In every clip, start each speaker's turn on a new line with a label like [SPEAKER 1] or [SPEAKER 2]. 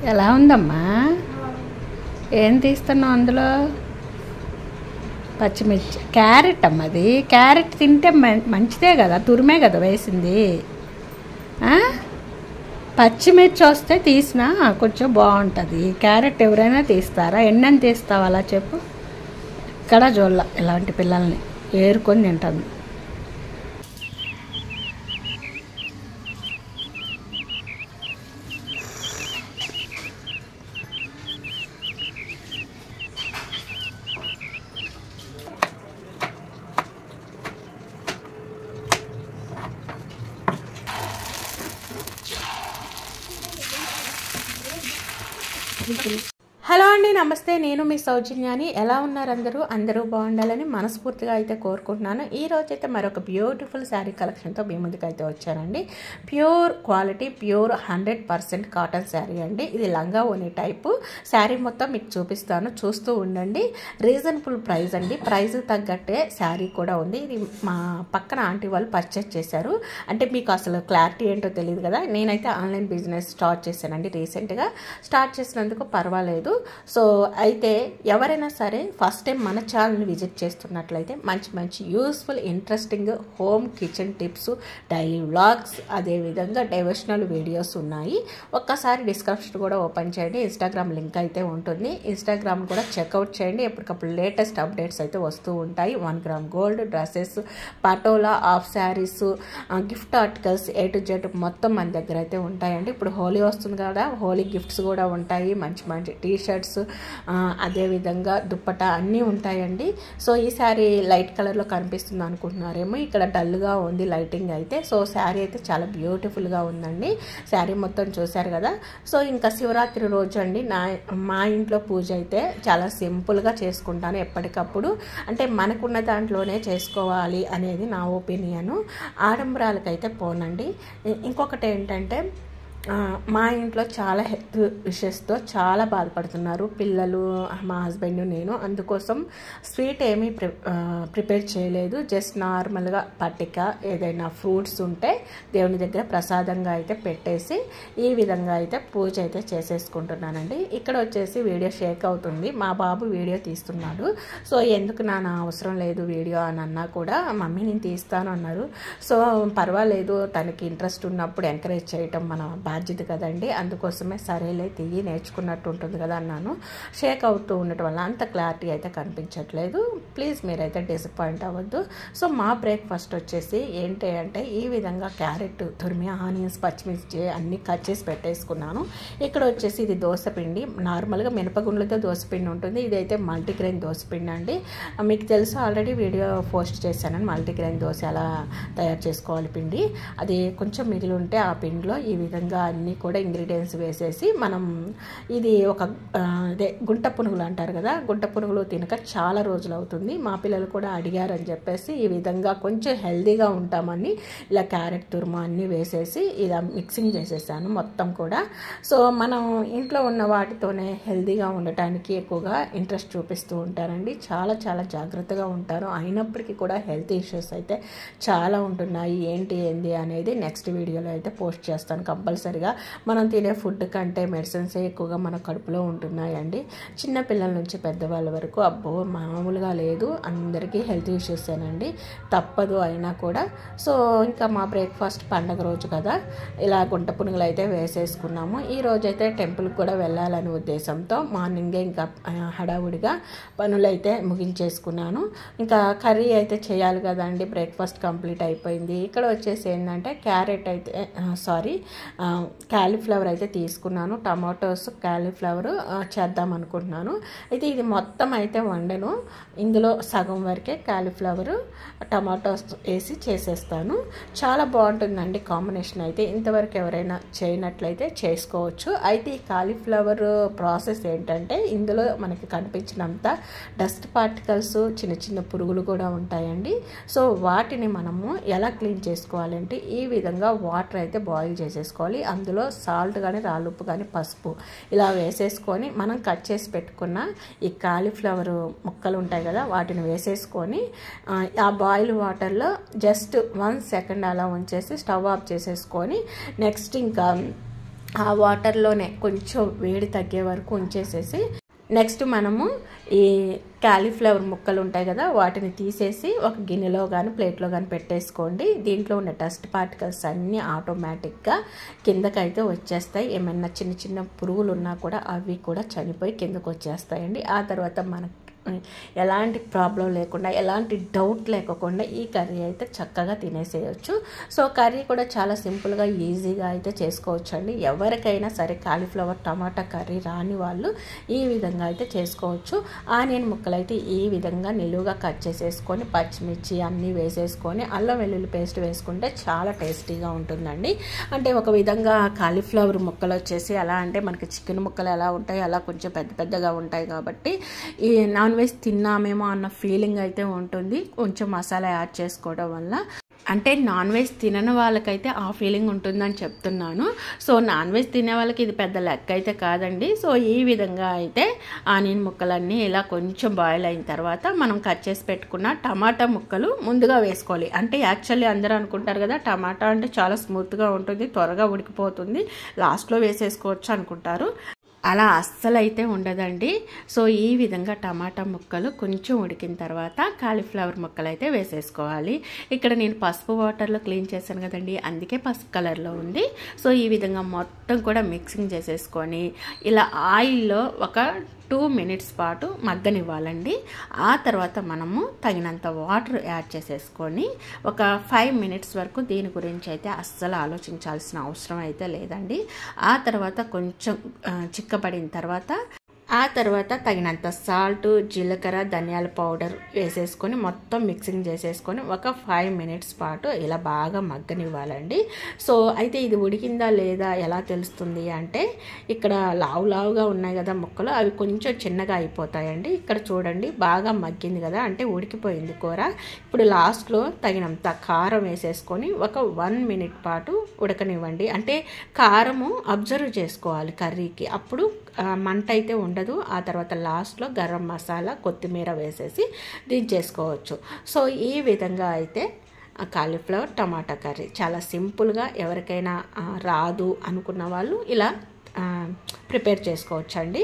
[SPEAKER 1] ఎలా ఉందమ్మా? ఏం తీస్తున్నావు అందులో? పచ్చిమిర్చి, క్యారెట్ అమ్మ. అది క్యారెట్ తింటే మంచిదే కదా, తురిమే కదా వేసింది. పచ్చిమిర్చి వస్తే తీసినా కొంచెం బాగుంటుంది. క్యారెట్ ఎవరైనా తీస్తారా? ఎన్నని తీస్తావు అలా చెప్పు. ఇక్కడ చూడాల ఇలాంటి పిల్లల్ని ఏరుకొని తింటాను. హలో అండి, నమస్తే. నేను మీ సౌజన్యాని. ఎలా ఉన్నారు అందరూ బాగుండాలని మనస్ఫూర్తిగా అయితే కోరుకుంటున్నాను. ఈ రోజైతే మరొక బ్యూటిఫుల్ శారీ కలెక్షన్తో మీ ముందుకు అయితే వచ్చానండి. Pure quality, pure 100% cotton sari అండి. ఇది లంగా ఓని టైపు శారీ. మొత్తం మీకు చూపిస్తాను, చూస్తూ ఉండండి. రీజనబుల్ ప్రైస్ అండి. ప్రైస్ తగ్గట్టే శారీ కూడా ఉంది. ఇది మా పక్కన ఆంటీ వాళ్ళు పర్చేస్ చేశారు. అంటే మీకు అసలు క్లారిటీ ఏంటో తెలియదు కదా. నేనైతే ఆన్లైన్ బిజినెస్ స్టార్ట్ చేశానండి. రీసెంట్గా స్టార్ట్ చేసినందుకు పర్వాలేదు. సో అయితే ఎవరైనా సరే ఫస్ట్ టైం మన ఛానల్ని విజిట్ చేస్తున్నట్లయితే మంచి useful, interesting home kitchen tips, daily vlogs, అదేవిధంగా డైవర్షనల్ వీడియోస్ ఉన్నాయి. ఒక్కసారి డిస్క్రిప్షన్ కూడా ఓపెన్ చేయండి. ఇన్స్టాగ్రామ్ లింక్ అయితే ఉంటుంది. ఇన్స్టాగ్రామ్ కూడా చెక్అవుట్ చేయండి. ఎప్పటికప్పుడు లేటెస్ట్ అప్డేట్స్ అయితే వస్తూ ఉంటాయి. 1 gram gold, dresses, patola, of saris, gift articles, A to Z మొత్తం మన దగ్గర అయితే ఉంటాయండి. ఇప్పుడు హోలీ వస్తుంది కదా, హోలీ గిఫ్ట్స్ కూడా ఉంటాయి. మంచి టీ షర్ట్స్, అదేవిధంగా దుప్పట అన్నీ ఉంటాయండి. సో ఈ శారీ లైట్ కలర్లో కనిపిస్తుంది అనుకుంటున్నారేమో, ఇక్కడ డల్గా ఉంది లైటింగ్ అయితే. సో శారీ అయితే చాలా బ్యూటిఫుల్గా ఉందండి. శారీ మొత్తం చూశారు కదా. సో ఇంకా శివరాత్రి రోజు అండి మా ఇంట్లో పూజ అయితే చాలా సింపుల్గా చేసుకుంటాను ఎప్పటికప్పుడు. అంటే మనకున్న దాంట్లోనే చేసుకోవాలి అనేది నా ఒపీనియను. ఆడంబరాలకైతే పోనండి. ఇంకొకటి ఏంటంటే, మా ఇంట్లో చాలా హెల్త్ ఇష్యూస్తో చాలా బాధపడుతున్నారు పిల్లలు, మా హస్బెండ్, నేను. అందుకోసం స్వీట్ ఏమీ ప్రిపేర్ చేయలేదు. జస్ట్ నార్మల్గా పట్టిక, ఏదైనా ఫ్రూట్స్ ఉంటే దేవుని దగ్గర ప్రసాదంగా అయితే పెట్టేసి ఈ విధంగా అయితే పూజ అయితే చేసేసుకుంటున్నానండి. ఇక్కడ వచ్చేసి వీడియో షేక్ అవుతుంది. మా బాబు వీడియో తీస్తున్నాడు. సో ఎందుకు నాన్న అవసరం లేదు వీడియో అని అన్నా కూడా, మమ్మీ నేను తీస్తాను అన్నారు. సో పర్వాలేదు, తనకి ఇంట్రెస్ట్ ఉన్నప్పుడు ఎంకరేజ్ చేయటం మన బాధ్యత కదండి. అందుకోసమే సరేలే తీయి, నేర్చుకున్నట్టు ఉంటుంది కదా అన్నాను. షేక్ అవుతూ ఉండటం వల్ల అంత క్లారిటీ అయితే కనిపించట్లేదు. ప్లీజ్ మీరైతే డిసప్పాయింట్ అవ్వద్దు. సో మా బ్రేక్ఫాస్ట్ వచ్చేసి ఏంటి అంటే, ఈ విధంగా క్యారెట్ తురిమి, ఆనియన్స్, పచ్చిమిర్చి అన్నీ కట్ చేసి పెట్టేసుకున్నాను. ఇక్కడ వచ్చేసి ఇది దోసపిండి. నార్మల్గా మినపగుండ్లతో దోసపిండి ఉంటుంది. ఇదైతే మల్టీగ్రెయిన్ దోసపిండి అండి. మీకు తెలుసు, ఆల్రెడీ వీడియో పోస్ట్ చేశానని మల్టీగ్రెయిన్ దోశ ఎలా తయారు చేసుకోవాలి పిండి. అది కొంచెం మిగిలి ఉంటే ఆ పిండిలో ఈ విధంగా అన్నీ కూడా ఇంగ్రీడియంట్స్ వేసేసి మనం, ఇది ఒక అదే గుంట పునుగులు అంటారు కదా, గుంట పునుగులు తినక చాలా రోజులు అవుతుంది. మా పిల్లలు కూడా అడిగారని చెప్పేసి ఈ విధంగా కొంచెం హెల్తీగా ఉంటామని ఇలా క్యారెట్ తురుము అన్నీ వేసేసి ఇలా మిక్సింగ్ చేసేసాను మొత్తం కూడా. సో మనం ఇంట్లో ఉన్న వాటితోనే హెల్తీగా ఉండటానికి ఎక్కువగా ఇంట్రెస్ట్ చూపిస్తూ ఉంటారండి. చాలా జాగ్రత్తగా ఉంటారు. అయినప్పటికీ కూడా హెల్త్ ఇష్యూస్ అయితే చాలా ఉంటున్నాయి. ఏంటి అనేది నెక్స్ట్ వీడియోలో అయితే పోస్ట్ చేస్తాను కంపల్సరిగా. మనం తినే ఫుడ్ కంటే మెడిసిన్స్ ఎక్కువగా మన కడుపులో ఉంటున్నాయండి. చిన్నపిల్లల నుంచి పెద్దవాళ్ళ వరకు అబ్బో మామూలుగా లేదు, అందరికీ హెల్త్ ఇష్యూసేనండి. తప్పదు అయినా కూడా. సో ఇంకా మా బ్రేక్ఫాస్ట్ పండగ రోజు కదా, ఇలా గుంట పునుగులు అయితే వేసేసుకున్నాము. ఈ రోజైతే టెంపుల్కి కూడా వెళ్ళాలనే ఉద్దేశంతో మార్నింగే ఇంకా హడావుడిగా పనులైతే ముగించేసుకున్నాను. ఇంకా కర్రీ అయితే చేయాలి కదండి. బ్రేక్ఫాస్ట్ కంప్లీట్ అయిపోయింది. ఇక్కడ వచ్చేసి ఏంటంటే క్యాలీఫ్లవర్ అయితే తీసుకున్నాను. టమాటోస్, క్యాలీఫ్లవర్ చేద్దాం అనుకుంటున్నాను. అయితే ఇది మొత్తం అయితే వండను. ఇందులో సగం వరకే క్యాలీఫ్లవర్, టమాటోస్ వేసి చేసేస్తాను. చాలా బాగుంటుందండి కాంబినేషన్ అయితే. ఇంతవరకు ఎవరైనా చేయనట్లయితే చేసుకోవచ్చు. అయితే ఈ కాలీఫ్లవర్ ప్రాసెస్ ఏంటంటే, ఇందులో మనకి కనిపించినంత డస్ట్ పార్టికల్స్, చిన్న పురుగులు కూడా ఉంటాయండి. సో వాటిని మనము ఎలా క్లీన్ చేసుకోవాలంటే, ఈ విధంగా వాటర్ అయితే బాయిల్ చేసేసుకోవాలి. అందులో సాల్ట్ కానీ, రాళ్ళుప్పు కానీ, పసుపు ఇలా వేసేసుకొని మనం కట్ చేసి పెట్టుకున్న ఈ కాలీఫ్లవర్ ముక్కలు ఉంటాయి కదా, వాటిని వేసేసుకొని ఆ బాయిల్ వాటర్లో జస్ట్ 1 సెకండ్ అలా ఉంచేసి స్టవ్ ఆఫ్ చేసేసుకొని నెక్స్ట్ ఇంకా ఆ వాటర్లోనే కొంచెం వేడి తగ్గే వరకు ఉంచేసేసి నెక్స్ట్ మనము ఈ కాలీఫ్లవర్ ముక్కలు ఉంటాయి కదా వాటిని తీసేసి ఒక గిన్నెలో కానీ ప్లేట్లో కానీ పెట్టేసుకోండి. దీంట్లో ఉన్న డస్ట్ పార్టికల్స్ అన్నీ ఆటోమేటిక్గా కిందకైతే వచ్చేస్తాయి. ఏమైనా చిన్న చిన్న పురుగులు ఉన్నా కూడా అవి కూడా చనిపోయి కిందకు వచ్చేస్తాయండి. ఆ తర్వాత మనకి ఎలాంటి ప్రాబ్లం లేకుండా ఎలాంటి డౌట్ లేకుండా ఈ కర్రీ అయితే చక్కగా తినేసేయచ్చు. సో కర్రీ కూడా చాలా సింపుల్గా ఈజీగా అయితే చేసుకోవచ్చు అండి. ఎవరికైనా సరే కాలీఫ్లవర్ టమాటా కర్రీ రాని వాళ్ళు ఈ విధంగా అయితే చేసుకోవచ్చు. ఆనియన్ ముక్కలు అయితే ఈ విధంగా నిలువుగా కట్ చేసేసుకొని పచ్చిమిర్చి అన్నీ వేసేసుకొని అల్లం వెల్లుల్లి పేస్ట్ వేసుకుంటే చాలా టేస్టీగా ఉంటుందండి. అంటే ఒక విధంగా కాలీఫ్లవర్ ముక్కలు వచ్చేసి ఎలా అంటే మనకి చికెన్ ముక్కలు ఎలా ఉంటాయి అలా కొంచెం పెద్ద పెద్దగా ఉంటాయి కాబట్టి ఈ నాన్ వెజ్ తిన్నామేమో అన్న ఫీలింగ్ అయితే ఉంటుంది కొంచెం మసాలా యాడ్ చేసుకోవడం వల్ల. అంటే నాన్ వెజ్ తినని వాళ్ళకైతే ఆ ఫీలింగ్ ఉంటుందని చెప్తున్నాను. సో నాన్ వెజ్ తినే వాళ్ళకి ఇది పెద్ద లెక్క అయితే కాదండి. సో ఈ విధంగా అయితే ఆనియన్ ముక్కలన్నీ ఇలా కొంచెం బాయిల్ అయిన తర్వాత మనం కట్ చేసి పెట్టుకున్న టమాటా ముక్కలు ముందుగా వేసుకోవాలి. అంటే యాక్చువల్లీ అందరూ అనుకుంటారు కదా టమాటా అంటే చాలా స్మూత్గా ఉంటుంది, త్వరగా ఉడికిపోతుంది, లాస్ట్లో వేసేసుకోవచ్చు అనుకుంటారు. అలా అస్సలు అయితే ఉండదండి. సో ఈ విధంగా టమాటా ముక్కలు కొంచెం ఉడికిన తర్వాత కాలీఫ్లవర్ ముక్కలు అయితే వేసేసుకోవాలి. ఇక్కడ నేను పసుపు వాటర్లో క్లీన్ చేశాను కదండి, అందుకే పసుపు కలర్లో ఉంది. సో ఈ విధంగా మొత్తం కూడా మిక్సింగ్ చేసేసుకొని ఇలా ఆయిల్లో ఒక 2 మినిట్స్ పాటు మగ్గనివ్వాలండి. ఆ తర్వాత మనము తగినంత వాటర్ యాడ్ చేసేసుకొని ఒక 5 మినిట్స్ వరకు దీని గురించి అయితే అస్సలు ఆలోచించాల్సిన అవసరం అయితే లేదండి. ఆ తర్వాత కొంచెం చిక్కబడిన తర్వాత తగినంత సాల్ట్, జీలకర్ర, ధనియాల పౌడర్ వేసేసుకొని మొత్తం మిక్సింగ్ చేసేసుకొని ఒక 5 మినిట్స్ పాటు ఇలా బాగా మగ్గనివ్వాలండి. సో అయితే ఇది ఉడికిందా లేదా ఎలా తెలుస్తుంది అంటే ఇక్కడ లావుగా ఉన్నాయి కదా ముక్కలు, అవి కొంచెం చిన్నగా అయిపోతాయండి. ఇక్కడ చూడండి బాగా మగ్గింది కదా, అంటే ఉడికిపోయింది కూర. ఇప్పుడు లాస్ట్లో తగినంత కారం వేసేసుకొని ఒక 1 మినిట్ పాటు ఉడకనివ్వండి. అంటే కారము అబ్జర్వ్ చేసుకోవాలి కర్రీకి, అప్పుడు మంట అయితే ఉండదు. ఆ తర్వాత లాస్ట్లో గరం మసాలా, కొత్తిమీర వేసేసి దించేసుకోవచ్చు. సో ఈ విధంగా అయితే కాలీఫ్లవర్ టమాటా కర్రీ చాలా సింపుల్గా ఎవరికైనా రాదు అనుకున్న వాళ్ళు ఇలా ప్రిపేర్ చేసుకోవచ్చండి.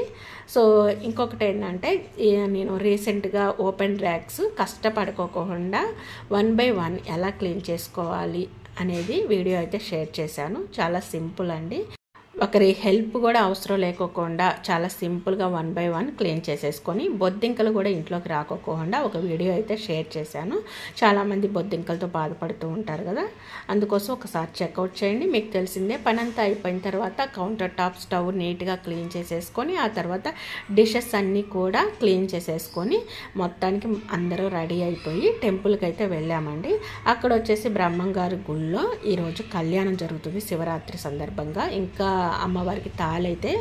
[SPEAKER 1] సో ఇంకొకటి ఏంటంటే నేను రీసెంట్గా ఓపెన్ ర్యాక్స్ కష్టపడుకోకుండా 1 by 1 ఎలా క్లీన్ చేసుకోవాలి అనేది వీడియో అయితే షేర్ చేశాను. చాలా సింపుల్ అండి, ఒకరి హెల్ప్ కూడా అవసరం లేకోకుండా చాలా సింపుల్గా 1 by 1 క్లీన్ చేసేసుకొని బొద్దింకలు కూడా ఇంట్లోకి రాకోకుండా ఒక వీడియో అయితే షేర్ చేశాను. చాలామంది బొద్దింకలతో బాధపడుతూ ఉంటారు కదా, అందుకోసం ఒకసారి చెక్అవుట్ చేయండి. మీకు తెలిసిందే. పని అంతా అయిపోయిన తర్వాత కౌంటర్ టాప్ స్టవ్ నీట్గా క్లీన్ చేసేసుకొని ఆ తర్వాత డిషెస్ అన్నీ కూడా క్లీన్ చేసేసుకొని మొత్తానికి అందరూ రెడీ అయిపోయి టెంపుల్కి అయితే వెళ్ళామండి. అక్కడ వచ్చేసి బ్రహ్మంగారి గుళ్ళో ఈరోజు కళ్యాణం జరుగుతుంది శివరాత్రి సందర్భంగా. ఇంకా అమ్మవారికి తాళైతే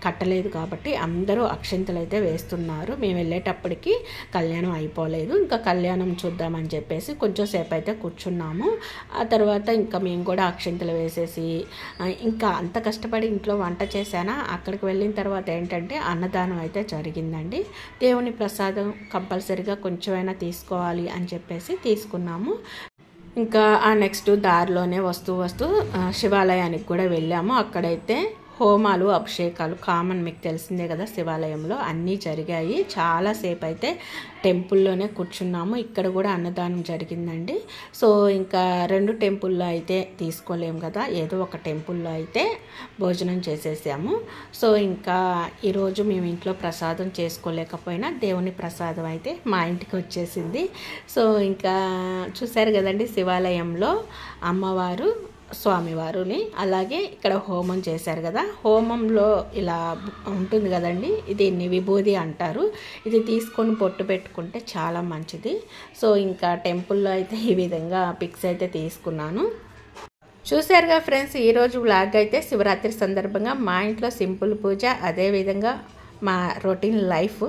[SPEAKER 1] కట్టలేదు కాబట్టి అందరూ అక్షింతలు అయితే వేస్తున్నారు. మేము వెళ్ళేటప్పటికి కళ్యాణం అయిపోలేదు. ఇంకా కళ్యాణం చూద్దామని చెప్పేసి కొంచెం సేపు అయితే కూర్చున్నాము. ఆ తర్వాత ఇంకా మేము కూడా అక్షింతలు వేసేసి ఇంకా అంత కష్టపడి ఇంట్లో వంట చేశానా, అక్కడికి వెళ్ళిన తర్వాత ఏంటంటే అన్నదానం అయితే జరిగిందండి. దేవుని ప్రసాదం కంపల్సరీగా కొంచెమైనా తీసుకోవాలి అని చెప్పేసి తీసుకున్నాము. ఇంకా ఆ నెక్స్ట్ దారిలోనే వస్తూ శివాలయానికి కూడా వెళ్ళాము. అక్కడైతే హోమాలు, అభిషేకాలు కామన్, మీకు తెలిసిందే కదా, శివాలయంలో అన్నీ జరిగాయి. చాలాసేపు అయితే టెంపుల్లోనే కూర్చున్నాము. ఇక్కడ కూడా అన్నదానం జరిగిందండి. సో ఇంకా 2 టెంపుల్లో అయితే తీసుకోలేము కదా, ఏదో ఒక టెంపుల్లో అయితే భోజనం చేసేసాము. సో ఇంకా ఈరోజు మేము ఇంట్లో ప్రసాదం చేసుకోలేకపోయినా దేవుని ప్రసాదం అయితే మా ఇంటికి వచ్చేసింది. సో ఇంకా చూశారు కదండి, శివాలయంలో అమ్మవారు, స్వామివారుని అలాగే ఇక్కడ హోమం చేశారు కదా. హోమంలో ఇలా ఉంటుంది కదండి, దీన్ని విభూది అంటారు. ఇది తీసుకొని పొట్టు పెట్టుకుంటే చాలా మంచిది. సో ఇంకా టెంపుల్లో అయితే ఈ విధంగా పిక్స్ అయితే తీసుకున్నాను. చూశారుగా ఫ్రెండ్స్, ఈరోజు వ్లాగ్ అయితే శివరాత్రి సందర్భంగా మా ఇంట్లో సింపుల్ పూజ, అదేవిధంగా మా రొటీన్ లైఫ్.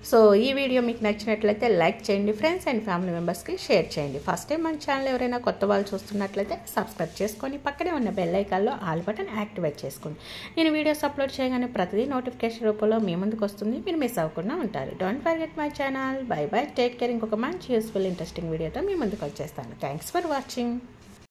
[SPEAKER 1] సో ఈ వీడియో మీకు నచ్చినట్లయితే లైక్ చేయండి, ఫ్రెండ్స్ అండ్ ఫ్యామిలీ మెంబర్స్కి షేర్ చేయండి. ఫస్ట్ టైం మన ఛానల్ ఎవరైనా కొత్త వాళ్ళు చూస్తున్నట్లయితే సబ్స్క్రైబ్ చేసుకొని పక్కనే ఉన్న బెల్ ఐకాన్లో ఆల్ బటన్ యాక్టివేట్ చేసుకోండి. నేను వీడియోస్ అప్లోడ్ చేయగానే ప్రతిదీ నోటిఫికేషన్ రూపంలో మీ ముందుకు వస్తుంది, మీరు మిస్ అవ్వకుండా ఉంటారు. Don't forget my channel. By by, take care. ఇంకొక మంచి యూస్ఫుల్ ఇంట్రెస్టింగ్ వీడియోతో మీ ముందుకు వచ్చేస్తాను. Thanks for watching.